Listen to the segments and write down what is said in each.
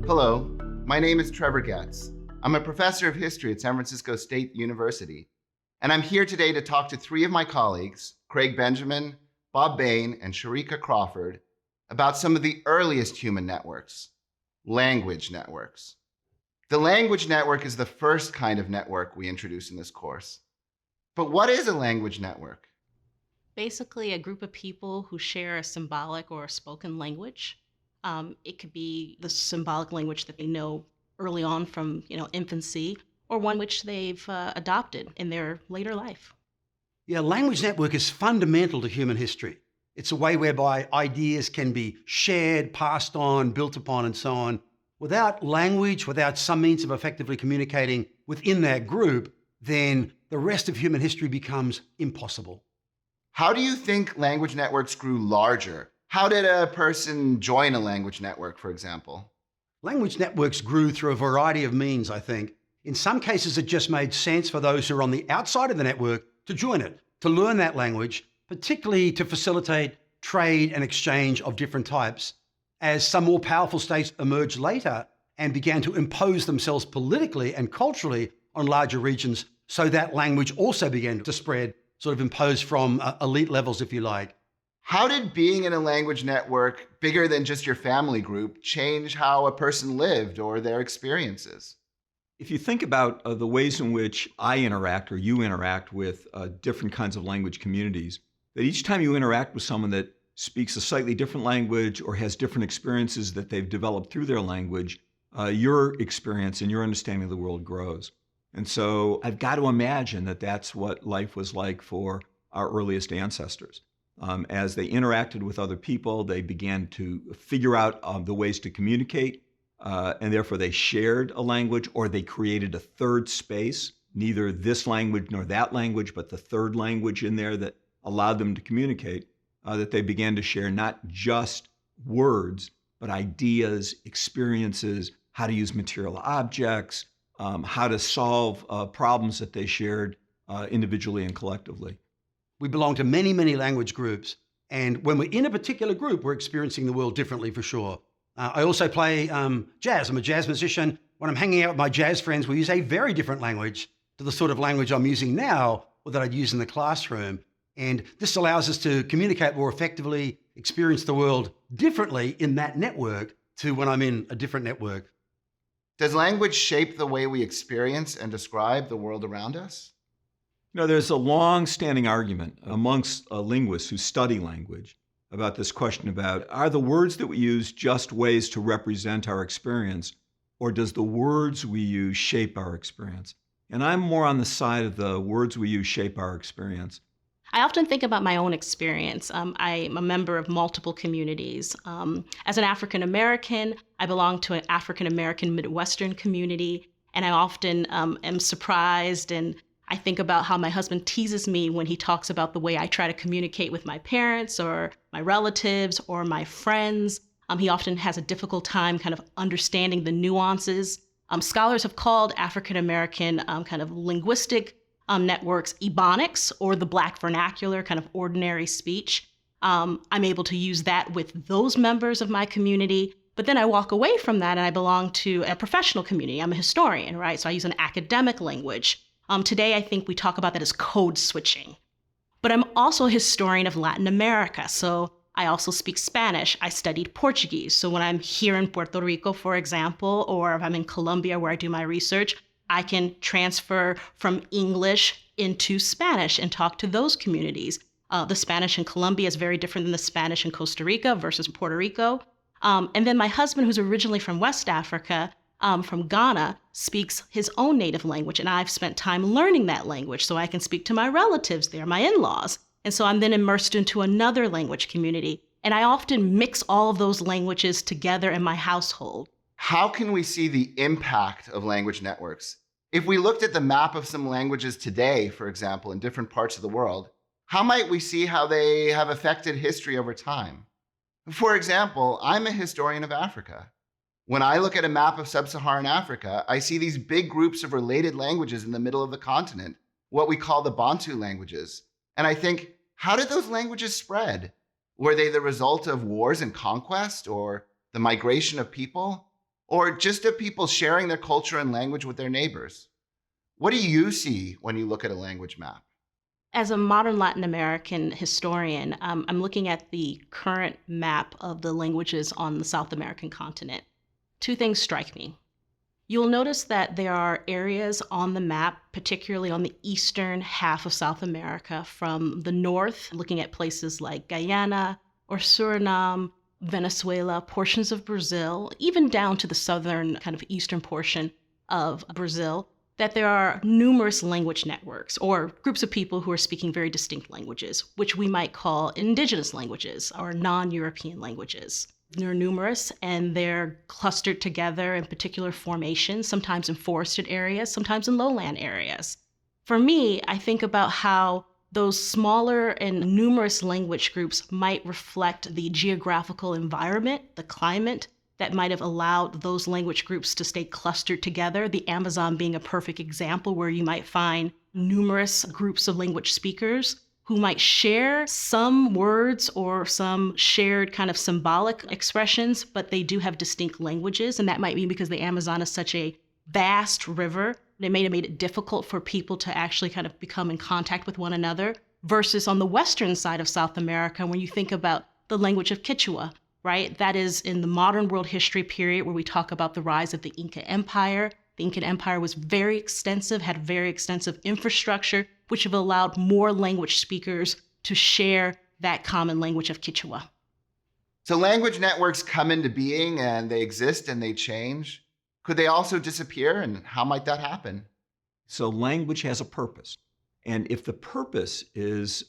Hello, my name is Trevor Getz. I'm a professor of history at San Francisco State University, and I'm here today to talk to three of my colleagues, Craig Benjamin, Bob Bain, and Sharika Crawford, about some of the earliest human networks, language networks. The language network is the first kind of network we introduce in this course. But what is a language network? Basically, a group of people who share a symbolic or a spoken language. It could be the symbolic language that they know early on from infancy, or one which they've adopted in their later life. Yeah, language network is fundamental to human history. It's a way whereby ideas can be shared, passed on, built upon, and so on. Without language, without some means of effectively communicating within that group, then the rest of human history becomes impossible. How do you think language networks grew larger? How did a person join a language network, for example? Language networks grew through a variety of means, I think. In some cases, it just made sense for those who are on the outside of the network to join it, to learn that language, particularly to facilitate trade and exchange of different types. As some more powerful states emerged later and began to impose themselves politically and culturally on larger regions, so that language also began to spread, sort of imposed from elite levels, if you like. How did being in a language network bigger than just your family group change how a person lived or their experiences? If you think about the ways in which I interact or you interact with different kinds of language communities, that each time you interact with someone that speaks a slightly different language or has different experiences that they've developed through their language, your experience and your understanding of the world grows. And so I've got to imagine that that's what life was like for our earliest ancestors. As they interacted with other people, they began to figure out the ways to communicate, and therefore they shared a language, or they created a third space, neither this language nor that language, but the third language in there that allowed them to communicate, that they began to share not just words, but ideas, experiences, how to use material objects, how to solve problems that they shared individually and collectively. We belong to many, many language groups. And when we're in a particular group, we're experiencing the world differently for sure. I also play jazz. I'm a jazz musician. When I'm hanging out with my jazz friends, we use a very different language to the sort of language I'm using now or that I'd use in the classroom. And this allows us to communicate more effectively, experience the world differently in that network to when I'm in a different network. Does language shape the way we experience and describe the world around us? There's a long-standing argument amongst linguists who study language about this question about, are the words that we use just ways to represent our experience, or does the words we use shape our experience? And I'm more on the side of the words we use shape our experience. I often think about my own experience. I'm a member of multiple communities. As an African American, I belong to an African American Midwestern community, and I often am surprised, and I think about how my husband teases me when he talks about the way I try to communicate with my parents or my relatives or my friends. He often has a difficult time kind of understanding the nuances. Scholars have called African American kind of linguistic networks Ebonics, or the Black vernacular, kind of ordinary speech. I'm able to use that with those members of my community, but then I walk away from that and I belong to a professional community. I'm a historian, right? So I use an academic language. Today, I think we talk about that as code switching. But I'm also a historian of Latin America, so I also speak Spanish. I studied Portuguese. So when I'm here in Puerto Rico, for example, or if I'm in Colombia where I do my research, I can transfer from English into Spanish and talk to those communities. The Spanish in Colombia is very different than the Spanish in Costa Rica versus Puerto Rico. And then my husband, who's originally from West Africa, from Ghana, speaks his own native language, and I've spent time learning that language so I can speak to my relatives there, my in-laws. And so I'm then immersed into another language community, and I often mix all of those languages together in my household. How can we see the impact of language networks? If we looked at the map of some languages today, for example, in different parts of the world, how might we see how they have affected history over time? For example, I'm a historian of Africa. When I look at a map of sub-Saharan Africa, I see these big groups of related languages in the middle of the continent, what we call the Bantu languages. And I think, how did those languages spread? Were they the result of wars and conquest, or the migration of people? or just of people sharing their culture and language with their neighbors? What do you see when you look at a language map? As a modern Latin American historian, I'm looking at the current map of the languages on the South American continent. Two things strike me. You'll notice that there are areas on the map, particularly on the eastern half of South America, from the north, looking at places like Guyana or Suriname, Venezuela, portions of Brazil, even down to the southern kind of eastern portion of Brazil, that there are numerous language networks or groups of people who are speaking very distinct languages, which we might call indigenous languages or non-European languages. They're numerous and they're clustered together in particular formations, sometimes in forested areas, sometimes in lowland areas. For me, I think about how those smaller and numerous language groups might reflect the geographical environment, the climate that might have allowed those language groups to stay clustered together. The Amazon being a perfect example where you might find numerous groups of language speakers who might share some words or some shared kind of symbolic expressions, but they do have distinct languages. And that might be because the Amazon is such a vast river. It may have made it difficult for people to actually kind of become in contact with one another, versus on the western side of South America, when you think about the language of Quechua, right? That is in the modern world history period where we talk about the rise of the Inca Empire. The Incan Empire was very extensive, had very extensive infrastructure, which have allowed more language speakers to share that common language of Quechua. So language networks come into being and they exist and they change. Could they also disappear, and how might that happen? So language has a purpose. And if the purpose is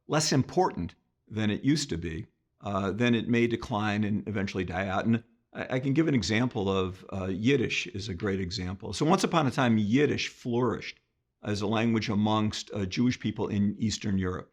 less important than it used to be, then it may decline and eventually die out. And I can give an example of Yiddish is a great example. So once upon a time, Yiddish flourished as a language amongst Jewish people in Eastern Europe.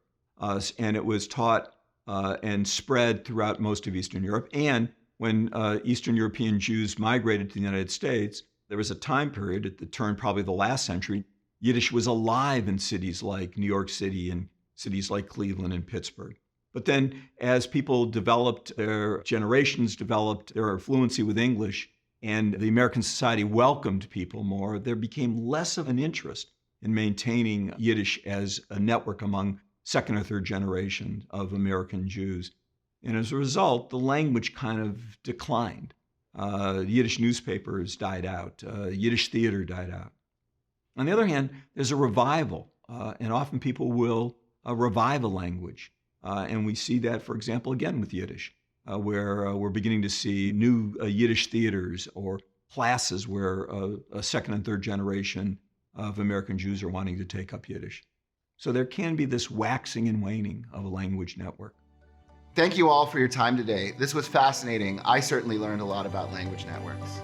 And it was taught and spread throughout most of Eastern Europe. And when Eastern European Jews migrated to the United States, there was a time period at the turn, probably the last century, Yiddish was alive in cities like New York City and cities like Cleveland and Pittsburgh. But then as people developed, their generations developed their fluency with English, and the American society welcomed people more, there became less of an interest in maintaining Yiddish as a network among second or third generation of American Jews. And as a result, the language kind of declined. Yiddish newspapers died out. Yiddish theater died out. On the other hand, there's a revival, and often people will revive a language. And we see that, for example, again with Yiddish, where we're beginning to see new Yiddish theaters or classes where a second and third generation of American Jews are wanting to take up Yiddish. So there can be this waxing and waning of a language network. Thank you all for your time today. This was fascinating. I certainly learned a lot about language networks.